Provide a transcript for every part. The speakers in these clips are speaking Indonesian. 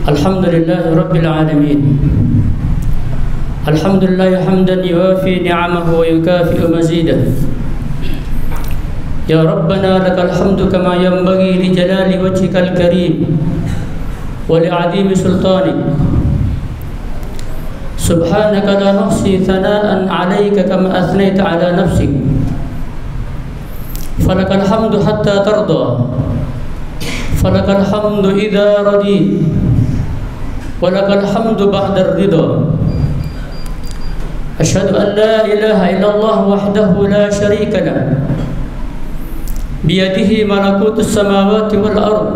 الحمد لله رب العالمين. الحمد لله حمدا يوافي نعمه ويكافئ مزيده. يا ربنا لك الحمد كما ينبغي لجلال وجهك الكريم ولعظيم سلطانك. سبحانك لا نحصي ثناء عليك كما أثنيت على نفسك. فلك الحمد حتى ترضى، فلك الحمد إذا رضيت، ولك الحمد بعد الرضا. أشهد أن لا إله إلا الله وحده لا شريك له، بيده ملكوت السماوات والأرض،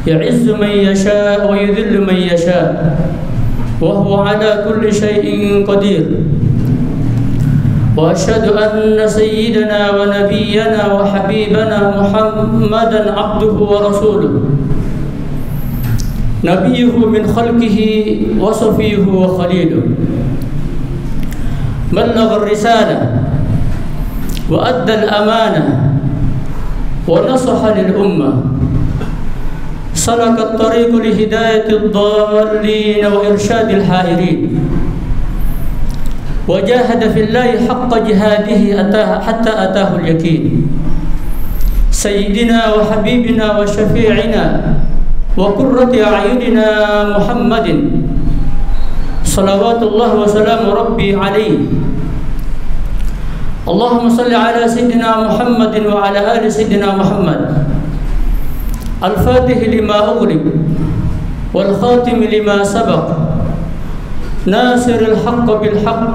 يعز من يشاء ويذل من يشاء، وهو على كل شيء قدير. وأشهد أن سيدنا ونبينا وحبيبنا محمدا عبده ورسوله، نبيه من خلقه وصفيه وخليله، بلغ الرسالة وأدى الأمانة ونصح للأمة، سلك الطريق لهداية الضالين وإرشاد الحائرين، وجاهد في الله حق جهاده حتى أتاه اليقين. سيدنا وحبيبنا وشفيعنا وقرة أعيننا محمد صلوات الله وسلام ربي عليه. اللهم صل على سيدنا محمد وعلى آل سيدنا محمد، الفاتح لما أغلق والخاتم لما سبق، ناصر الحق بالحق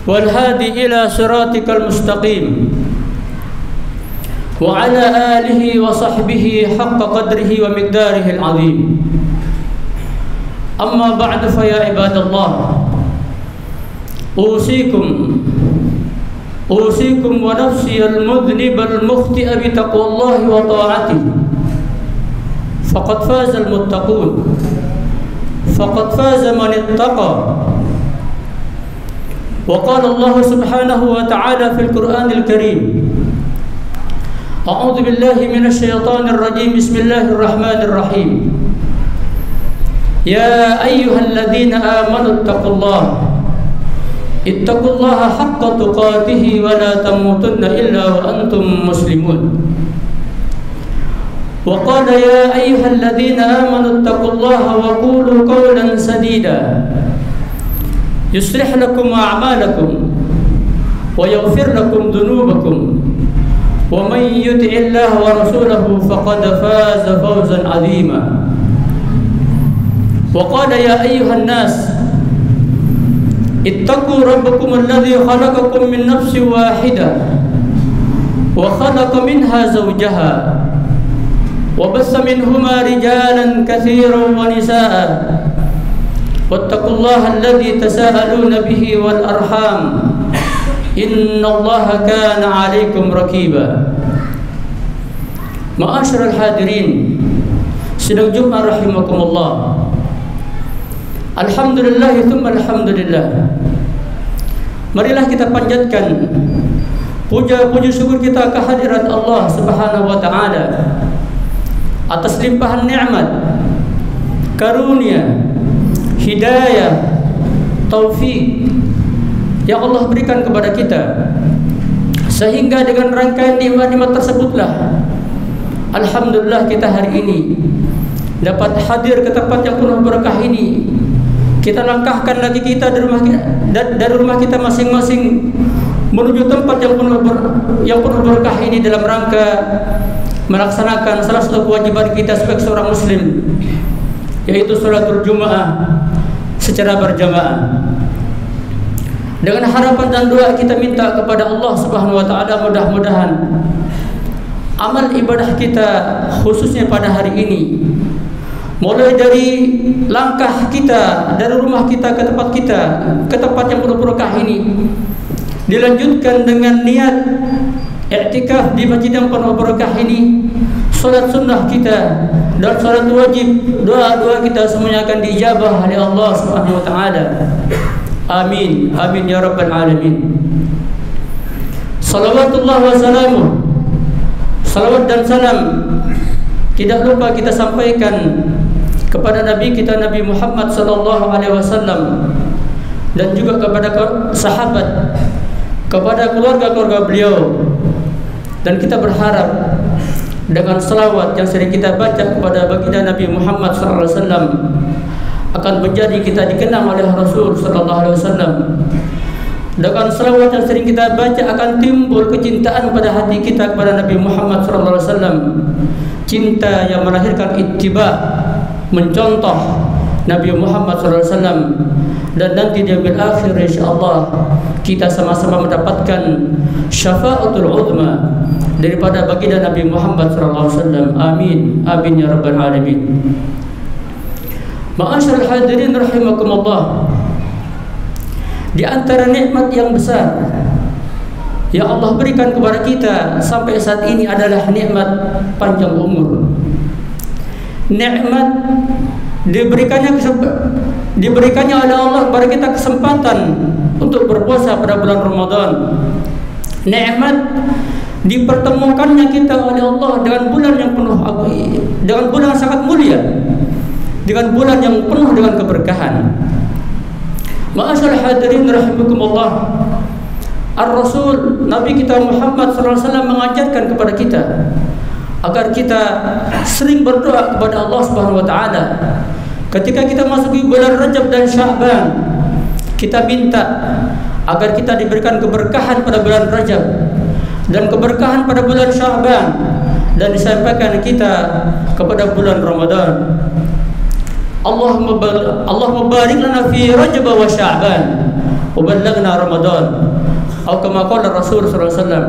والهادي إلى صراطك المستقيم، وعلى آله وصحبه حق قدره ومقداره العظيم. أما بعد فيا عباد الله، أوصيكم ونفسي المذنب المخطئ بتقوى الله وطاعته، فقد فاز المتقون، فقد فاز من اتقى. وقال الله سبحانه وتعالى في القرآن الكريم: أعوذ بالله من الشيطان الرجيم، بسم الله الرحمن الرحيم. يا أيها الذين آمنوا اتقوا الله حق تقاته ولا تموتن إلا وأنتم مسلمون. وقال: يا أيها الذين آمنوا اتقوا الله وقولوا قولا سديدا يصلح لكم أعمالكم ويغفر لكم ذنوبكم، ومن يطع الله ورسوله فقد فاز فوزا عظيما. وقال: يا أيها الناس اتقوا ربكم الذي خلقكم من نفس واحدة وخلق منها زوجها وبث منهما رجالا كثيرا ونساء، واتقوا الله الذي تساءلون به والأرحام، إن الله كان عليكم رقيبا. معاشر الحاضرين sidang Jumat rahimakumullah. Alhamdulillah tsumma alhamdulillah. Marilah kita panjatkan puja-puji syukur kita kehadirat Allah Subhanahu wa taala atas limpahan nikmat, karunia, hidayah, taufik yang Allah berikan kepada kita, sehingga dengan rangkaian nikmat-nikmat tersebutlah alhamdulillah kita hari ini dapat hadir ke tempat yang penuh berkah ini. Kita langkahkan lagi kita dari rumah kita masing-masing menuju tempat yang penuh berkah ini dalam rangka melaksanakan salah satu kewajiban kita sebagai seorang muslim, yaitu sholatul Jumu'ah secara berjamaah. Dengan harapan dan doa kita minta kepada Allah Subhanahu wa taala, mudah-mudahan amal ibadah kita khususnya pada hari ini, mulai dari langkah kita dari rumah kita ke tempat yang penuh berkah ini, dilanjutkan dengan niat i'tikaf di masjid yang penuh berkah ini, salat sunnah kita dan salat wajib, doa-doa kita semuanya akan diijabah oleh Allah Subhanahu wa taala. Amin, amin ya rabbal alamin. Salawatullah wa salamuh, salawat dan salam tidak lupa kita sampaikan kepada Nabi kita Nabi Muhammad sallallahu alaihi wasallam dan juga kepada sahabat, kepada keluarga-keluarga beliau. Dan kita berharap dengan selawat yang sering kita baca kepada baginda Nabi Muhammad sallallahu alaihi wasallam akan menjadi kita dikenang oleh Rasul sallallahu alaihi wasallam. Dengan selawat yang sering kita baca akan timbul kecintaan pada hati kita kepada Nabi Muhammad sallallahu alaihi wasallam. Cinta yang melahirkan ittiba, mencontoh Nabi Muhammad SAW, dan nanti di akhir akhir insyaallah kita sama-sama mendapatkan syafaatul uzma daripada baginda Nabi Muhammad SAW. Amin, amin ya rabbal alamin. Ma'asyiral hadirin rahimakumullah, di antara nikmat yang besar yang Allah berikan kepada kita sampai saat ini adalah nikmat panjang umur. Nikmat diberikannya oleh Allah kepada kita kesempatan untuk berpuasa pada bulan Ramadan. Nikmat dipertemukannya kita oleh Allah dengan bulan yang penuh dengan bulan yang sangat mulia, dengan bulan yang penuh dengan keberkahan. Ma'asyiral hadirin rahimakumullah, Ar-Rasul Nabi kita Muhammad SAW mengajarkan kepada kita agar kita sering berdoa kepada Allah Subhanahu wa taala. Ketika kita masuki bulan Rajab dan Sya'ban, kita minta agar kita diberikan keberkahan pada bulan Rajab dan keberkahan pada bulan Sya'ban, dan disampaikan kita kepada bulan Ramadan. Allahumma barik lana fi Rajab wa Sya'ban wa ballaghna Ramadan. Atau kama qala Rasul sallallahu alaihi wasallam,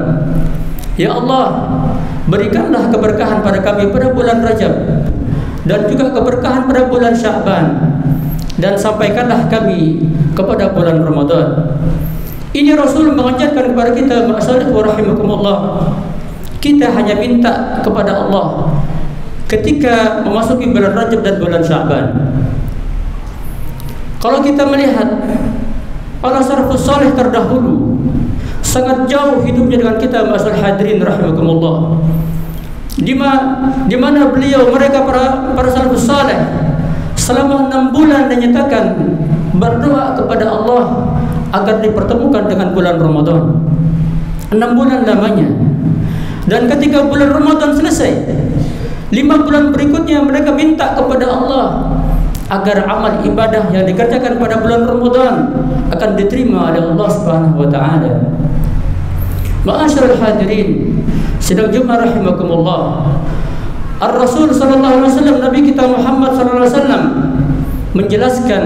ya Allah, berikanlah keberkahan pada kami pada bulan Rajab dan juga keberkahan pada bulan Sya'ban, dan sampaikanlah kami kepada bulan Ramadan. Ini Rasul mengajarkan kepada kita, ma'asyiral rahimakumullah, kita hanya minta kepada Allah ketika memasuki bulan Rajab dan bulan Sya'ban. Kalau kita melihat para salafus saleh terdahulu, sangat jauh hidupnya dengan kita, ma'asyiral hadirin rahimakumullah. Di mana mereka para salafus saleh selama 6 bulan dinyatakan berdoa kepada Allah agar dipertemukan dengan bulan Ramadan. 6 bulan lamanya. Dan ketika bulan Ramadan selesai, 5 bulan berikutnya mereka minta kepada Allah agar amal ibadah yang dikerjakan pada bulan Ramadan akan diterima oleh Allah Subhanahu wa taala. Ma'asyiral hadirin sidang Jumat rahimakumullah, Ar-Rasul sallallahu alaihi wasallam, Nabi kita Muhammad sallallahu alaihi wasallam menjelaskan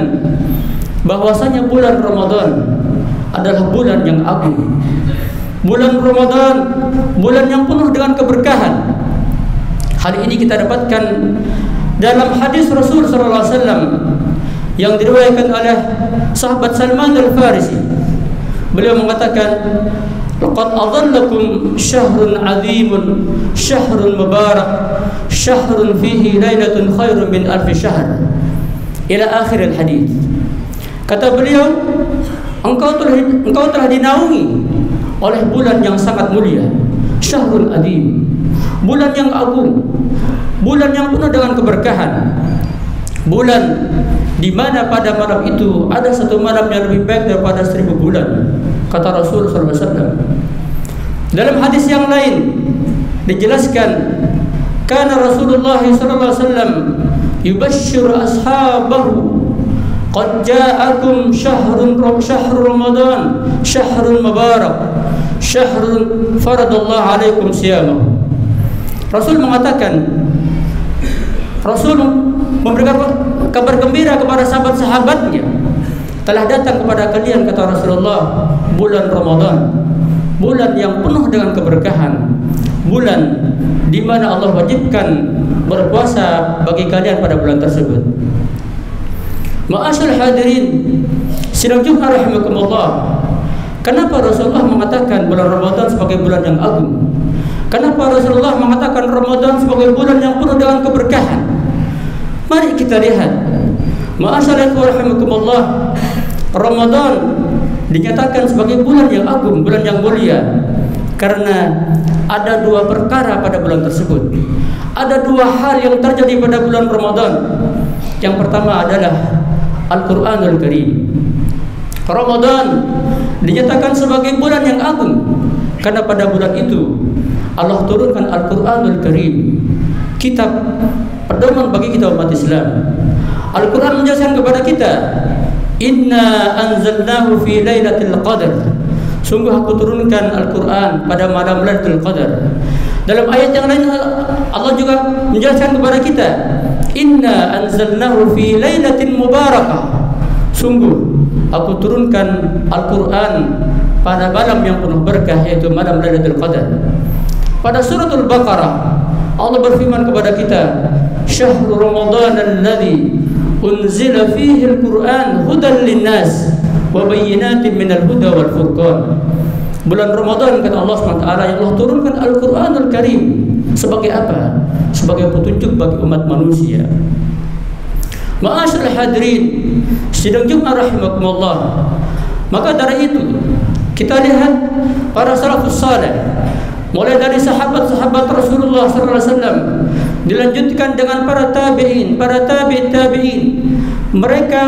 bahwasanya bulan Ramadan adalah bulan yang agung. Bulan Ramadan, bulan yang penuh dengan keberkahan. Hal ini kita dapatkan dalam hadis Rasul sallallahu alaihi wasallam yang diriwayatkan oleh sahabat Salman Al-Farisi. Beliau mengatakan, laqad adhallakum syahrun 'azimun, syahrun mubarak, syahrun fihi lailatun khairun min alfi syahr, ila akhir al-hadis. Kata beliau, engkau telah dinaungi oleh bulan yang sangat mulia, syahrul azim, bulan yang agung, bulan yang penuh dengan keberkahan, bulan di mana pada malam itu ada satu malam yang lebih baik daripada 1000 bulan, kata Rasul sallallahu alaihi wasallam. Dalam hadis yang lain dijelaskan, kana Rasulullah sallallahu alaihi wasallam yubashshiru ashabahu, qad ja'akum syahrun Ramadan, syahrun mubarak, syahrun faradallahu alaikum siyamahu. Rasul mengatakan, Rasul memberikan kabar gembira kepada sahabat-sahabatnya, telah datang kepada kalian, kata Rasulullah, bulan Ramadan, bulan yang penuh dengan keberkahan, bulan di mana Allah wajibkan berpuasa bagi kalian pada bulan tersebut. Ma'asyiral hadirin sidang Jumat rahimakumullah, kenapa Rasulullah mengatakan bulan Ramadan sebagai bulan yang agung? Kenapa Rasulullah mengatakan Ramadan sebagai bulan yang penuh dengan keberkahan? Mari kita lihat. Ma'asyiral rahimakumullah, Ramadan dinyatakan sebagai bulan yang agung, bulan yang mulia, karena ada 2 perkara pada bulan tersebut. Ada 2 hal yang terjadi pada bulan Ramadan. Yang pertama adalah Al-Quranul Karim. Ramadan dinyatakan sebagai bulan yang agung karena pada bulan itu Allah turunkan Al-Quranul Karim, kitab pedoman bagi kita umat Islam. Al-Quran menjelaskan kepada kita, Inna anzalnahu fi lailatul qadar. Sungguh aku turunkan Al-Quran pada malam Lailatul Qadar. Dalam ayat yang lain Allah juga menjelaskan kepada kita, Inna anzalnahu fi lailatin mubarakah. Sungguh aku turunkan Al-Quran pada malam yang penuh berkah, yaitu malam Lailatul Qadar. Pada suratul Baqarah Allah berfirman kepada kita, Syahrul Ramadan alladzi unzila fihi al-Quran hudan linnas wa bayyinatin minal huda wal furqan. Bulan Ramadan kata Allah SWT yang Allah turunkan Al-Quranul Karim sebagai apa? Sebagai petunjuk bagi umat manusia. Ma'asyiral hadirin sidang Jumat rahimakumullah. Maka dari itu kita lihat para salafus saleh, mulai dari sahabat-sahabat Rasulullah SAW, dilanjutkan dengan para tabi'in, para tabi'in. Mereka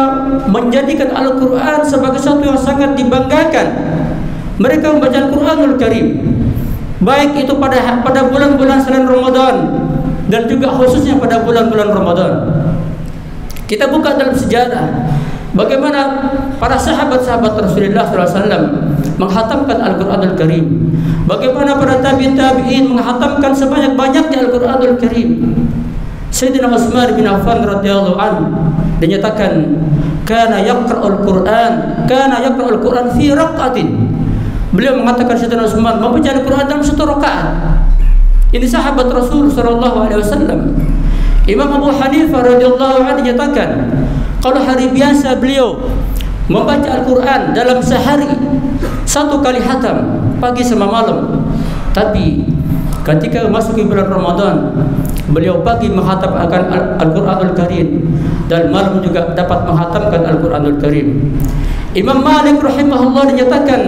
menjadikan Al-Quran sebagai sesuatu yang sangat dibanggakan. Mereka membaca Al-Quranul Karim, baik itu pada bulan-bulan selain Ramadan dan juga khususnya pada bulan-bulan Ramadan. Kita buka dalam sejarah bagaimana para sahabat-sahabat Rasulullah SAW menghatamkan Al-Quranul Karim, bagaimana para tabi'in menghatamkan sebanyak-banyaknya Al-Quranul Karim. Sayyidina Utsman bin Affan radhiyallahu anhu dinyatakan kana yaqra'ul Qur'an fi raq'atin. Beliau mengatakan Sayyidina Utsman membaca Al-Quran dalam satu rakaat. Ini sahabat Rasul sallallahu alaihi wasallam. Imam Abu Hanifah radhiyallahu anhu dinyatakan kalau hari biasa beliau membaca Al-Quran dalam sehari 1 kali khatam, pagi sama malam. Tapi ketika memasuki bulan Ramadan, beliau pagi menghatamkan Al-Quranul Karim dan malam juga dapat menghatamkan Al-Quranul Karim. Imam Malik rahimahullah dinyatakan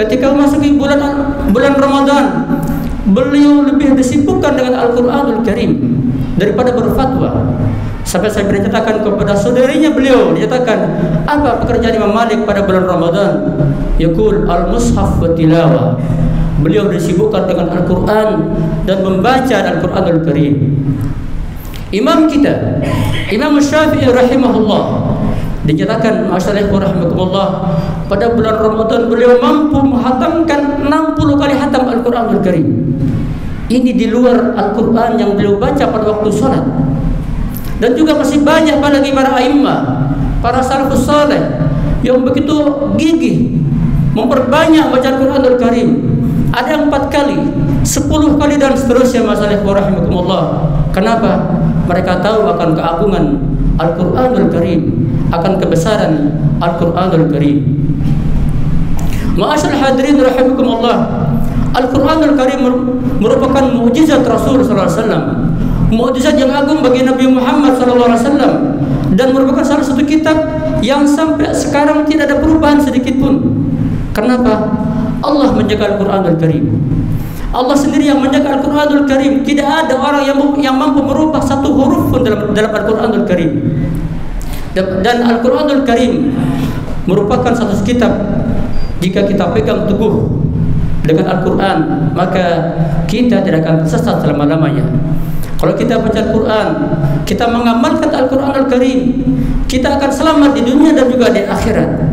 ketika memasuki bulan Ramadan, beliau lebih disibukkan dengan Al-Quranul Karim daripada berfatwa. Sampai saya berceritakan kepada saudarinya beliau, dinyatakan apa pekerjaan Imam Malik pada bulan Ramadan? Yaqul al-mushaf wa tilawah. Beliau disibukkan dengan Al-Quran dan membaca Al-Quranul Karim. Imam kita, Imam Syafi'i rahimahullah, dinyatakan masyaallah rahimakumullah, pada bulan Ramadan beliau mampu menghatamkan 60 kali hatam Al-Quranul Karim. Ini di luar Al-Quran yang beliau baca pada waktu sholat. Dan juga masih banyak lagi para a'immah, para salafus saleh yang begitu gigih memperbanyak baca Al-Quranul Karim. Ada yang 4 kali, 10 kali dan seterusnya masyaallah rahimakumullah. Kenapa? Mereka tahu akan keagungan Al-Quranul Karim, akan kebesaran Al-Quranul Karim. Ma'asyar hadirin rahimakumullah, Al-Quranul Karim merupakan mukjizat Rasul sallallahu alaihi wasallam, mukjizat yang agung bagi Nabi Muhammad sallallahu alaihi wasallam, dan merupakan salah satu kitab yang sampai sekarang tidak ada perubahan sedikit pun. Kenapa? Allah menjaga Al-Quranul Karim. Allah sendiri yang menjaga Al-Quranul Karim. Tidak ada orang yang mampu merubah satu huruf pun dalam Al-Quranul Karim. Dan Al-Quranul Karim merupakan satu kitab, jika kita pegang teguh dengan Al-Quran, maka kita tidak akan tersesat selama-lamanya. Kalau kita baca Al-Quran, kita mengamalkan Al-Quranul Karim, kita akan selamat di dunia dan juga di akhirat.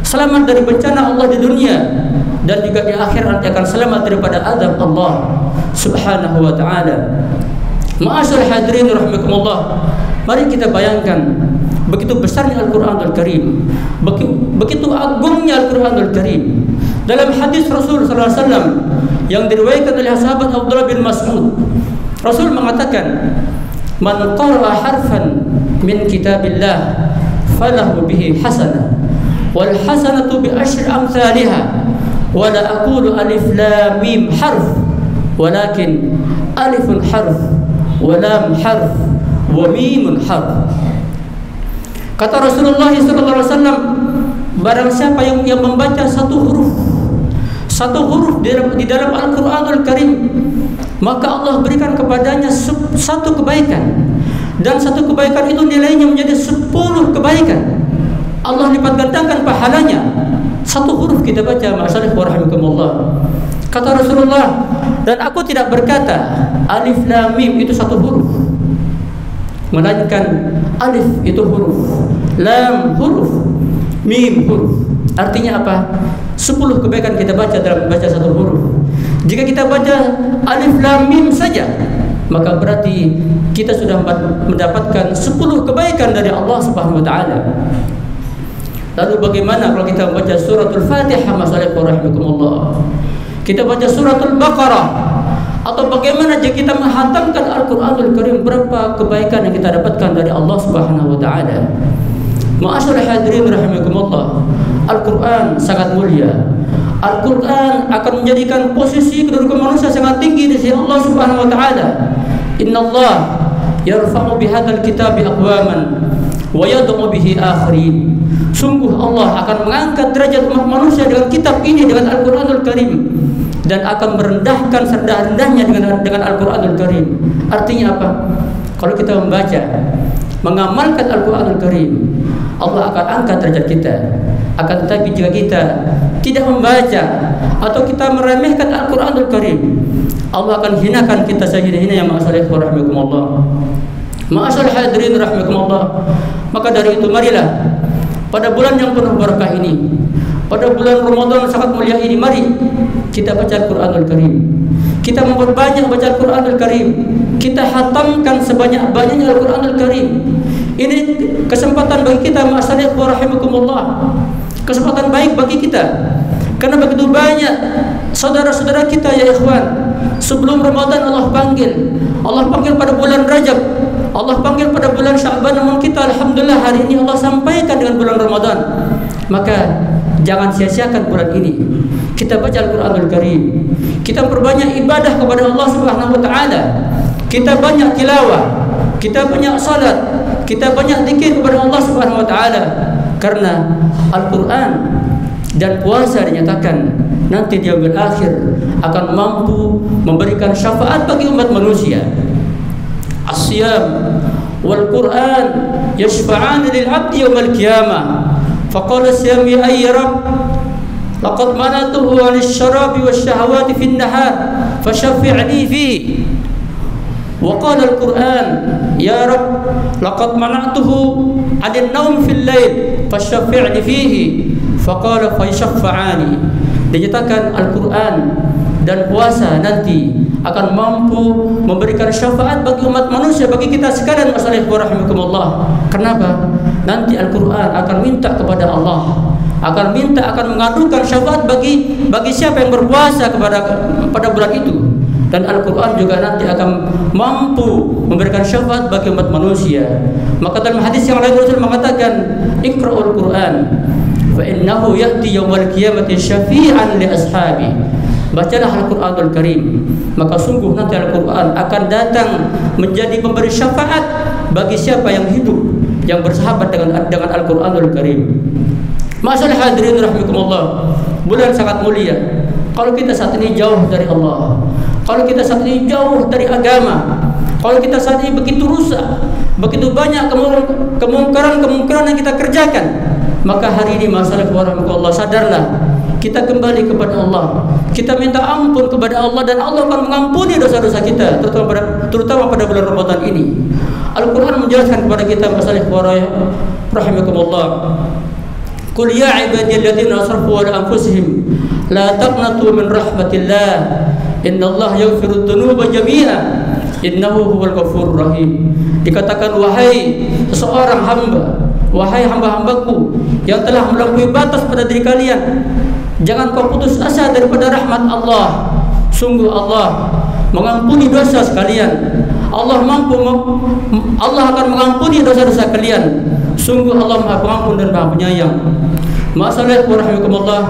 Selamat dari bencana Allah di dunia, dan juga di akhirat akan selamat daripada azab Allah Subhanahu wa ta'ala. Ma'asyar hadirin rahimakumullah, mari kita bayangkan begitu besarnya Al-Quranul Karim, begitu agungnya Al-Quranul Karim. Dalam hadis Rasul sallallahu alaihi wasallam yang diriwayatkan oleh sahabat Abdullah bin Mas'ud, Rasul mengatakan, "Man qara'a harfan min kitabillah falahu bihi hasanah, wal hasanatu bi asyri amsalihha, wa la aqulu alif lam mim harf, walakin alifun harf, wa lam harf, wa mimun harf." Kata Rasulullah sallallahu alaihi wasallam, barang siapa yang membaca satu huruf di dalam Al-Quranul Karim, maka Allah berikan kepadanya satu kebaikan. Dan satu kebaikan itu nilainya menjadi 10 kebaikan. Allah lipat gandakan pahalanya. Satu huruf kita baca, ma'asyiral rahimakumullah. Kata Rasulullah, dan aku tidak berkata alif lam mim itu satu huruf, melainkan alif itu huruf, lam huruf, mim huruf. Artinya apa? 10 kebaikan kita baca dalam baca satu huruf. Jika kita baca alif lam mim saja, maka berarti kita sudah mendapatkan 10 kebaikan dari Allah Subhanahu wa taala. Lalu bagaimana kalau kita membaca suratul Fatihah, ma'asyiral rahimakumullah? Kita baca suratul Baqarah, atau bagaimana jika kita menghatamkan Al-Qur'anul Karim, berapa kebaikan yang kita dapatkan dari Allah Subhanahu wa taala. Ma'asyiral hadirin rahimakumullah, Al-Qur'an sangat mulia. Al-Qur'an akan menjadikan posisi kedudukan manusia sangat tinggi di sisi Allah Subhanahu wa taala. Innallaha yarfa'u bihadzal kitabi aqwaman wa yad'u bihi akharin. Sungguh Allah akan mengangkat derajat umat manusia dengan kitab ini, dengan Al-Qur'anul Karim, dan akan merendahkan serendah-rendahnya dengan Al-Qur'anul Karim. Artinya apa? Kalau kita membaca, mengamalkan Al-Qur'anul Karim, Allah akan angkat derajat kita. Akan tetapi jika kita tidak membaca atau kita meremehkan Al-Qur'anul Karim, Allah akan hinakan kita sehina-hina. Yang ma'asyiral rahimakumullah, ma'asyiral hadirin rahimakumullah. Maka dari itu marilah pada bulan yang penuh berkah ini, pada bulan Ramadan sangat mulia ini, mari kita baca Al-Qur'anul Karim. Kita memperbanyak baca Al-Qur'anul Karim. Kita hatamkan sebanyak-banyaknya Al-Qur'anul Karim. Ini kesempatan bagi kita, ma'asyiral rahimakumullah. Kesempatan baik bagi kita. Karena begitu banyak saudara-saudara kita, ya ikhwan, sebelum Ramadan Allah panggil. Allah panggil pada bulan Rajab, Allah panggil pada bulan Sya'ban, namun kita alhamdulillah hari ini Allah sampaikan dengan bulan Ramadan. Maka jangan sia-siakan bulan ini. Kita baca Al-Qur'anul Karim. Kita perbanyak ibadah kepada Allah Subhanahu wa taala. Kita banyak tilawah, kita banyak salat, kita banyak zikir kepada Allah Subhanahu wa taala. Karena Al-Qur'an dan puasa dinyatakan nanti di yaumil akhir akan mampu memberikan syafaat bagi umat manusia. As-siyam wal Qur'an yashfa'an lil 'abdi yaumil qiyamah. Faqala as-siyam ya Rabb, laqad manatuhu 'anil syarabi wasyahawati fin nahar fashaffi'ni fihi. Wa qala al-Qur'an ya Rabb, laqad manatuhu 'anil naum fil lail fashaffi'ni fihi. Faqala fa yashfa'ani. Dinyatakan Al-Qur'an dan puasa nanti akan mampu memberikan syafaat bagi umat manusia, bagi kita sekalian, ma'asyiral rahimakumullah. Kenapa? Nanti Al-Qur'an akan minta kepada Allah, akan mengadukan syafaat bagi siapa yang berpuasa pada bulan itu. Dan Al-Qur'an juga nanti akan mampu memberikan syafaat bagi umat manusia. Maka dalam hadis yang lain Rasul mengatakan, "Iqra'ul Qur'an fa innahu ya'ti yaumal qiyamati syafi'an li ashabi." Bacalah Al-Qur'anul Karim, maka sungguh nanti Al-Qur'an akan datang menjadi pemberi syafaat bagi siapa yang hidup, yang bersahabat dengan Al-Qur'anul Karim. Ma'asyiral hadirin rahimakumullah, bulan sangat mulia. Kalau kita saat ini jauh dari Allah, kalau kita saat ini jauh dari agama, kalau kita saat ini begitu rusak, begitu banyak kemungkaran yang kita kerjakan, maka hari ini ma'asyiral rahimakumullah, sadarlah, kita kembali kepada Allah, kita minta ampun kepada Allah, dan Allah akan mengampuni dosa-dosa kita, terutama pada bulan Ramadan ini. Al-Quran menjelaskan kepada kita, ma'asyiral rahimakumullah, qul ya ibadiyalladzina asrafu ala anfusihim la taqnatu min rahmatillah innallaha yaghfiru dzunuba jami'a innahu huwal ghafurur rahim. Dikatakan, wahai seorang hamba, wahai hamba-hambaku yang telah melampaui batas pada diri kalian, jangan kau putus asa daripada rahmat Allah. Sungguh Allah mengampuni dosa sekalian. Allah akan mengampuni dosa-dosa kalian. Sungguh Allah Maha Pengampun dan Maha Penyayang. Ma'asyiral rahimakumullah.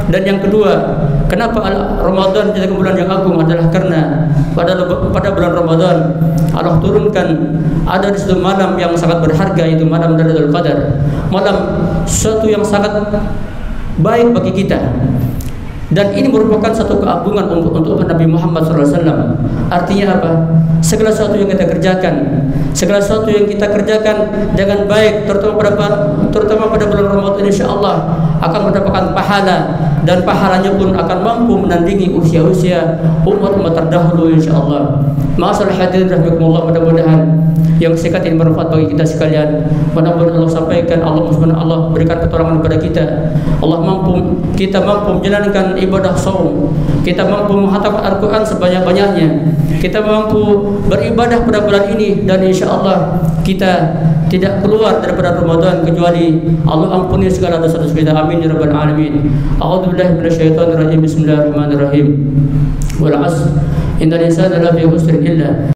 Dan yang kedua, kenapa Ramadan jadi bulan yang agung adalah karena pada bulan Ramadan Allah turunkan, ada di situ malam yang sangat berharga, yaitu malam Lailatul Qadar. Malam sesuatu yang sangat baik bagi kita. Dan ini merupakan satu keagungan untuk Nabi Muhammad SAW. Artinya apa? Segala sesuatu yang kita kerjakan, segala sesuatu yang kita kerjakan dengan baik, terutama pada bulan Ramadan, insya Allah akan mendapatkan pahala, dan pahalanya pun akan mampu menandingi usia-usia umat-umat terdahulu, insya Allah. Ma'asyiral hadirin rahimakumullah, mudah-mudahan yang singkat ini bermanfaat bagi kita sekalian. Mudah-mudahan Allah sampaikan, Allah berikan pertolongan kepada kita. Kita mampu menjalankan ibadah saum, kita mampu menghatamkan Al-Quran sebanyak-banyaknya, kita mampu beribadah pada bulan ini, dan insya Allah kita tidak keluar daripada Ramadan kecuali Allah ampuni segala dosa-dosa kita. Amin ya rabbal alamin. A'udzubillahi minasyaitonir rajim. Bismillahirrahmanirrahim. Wal 'asr innal insana lafi khusr illa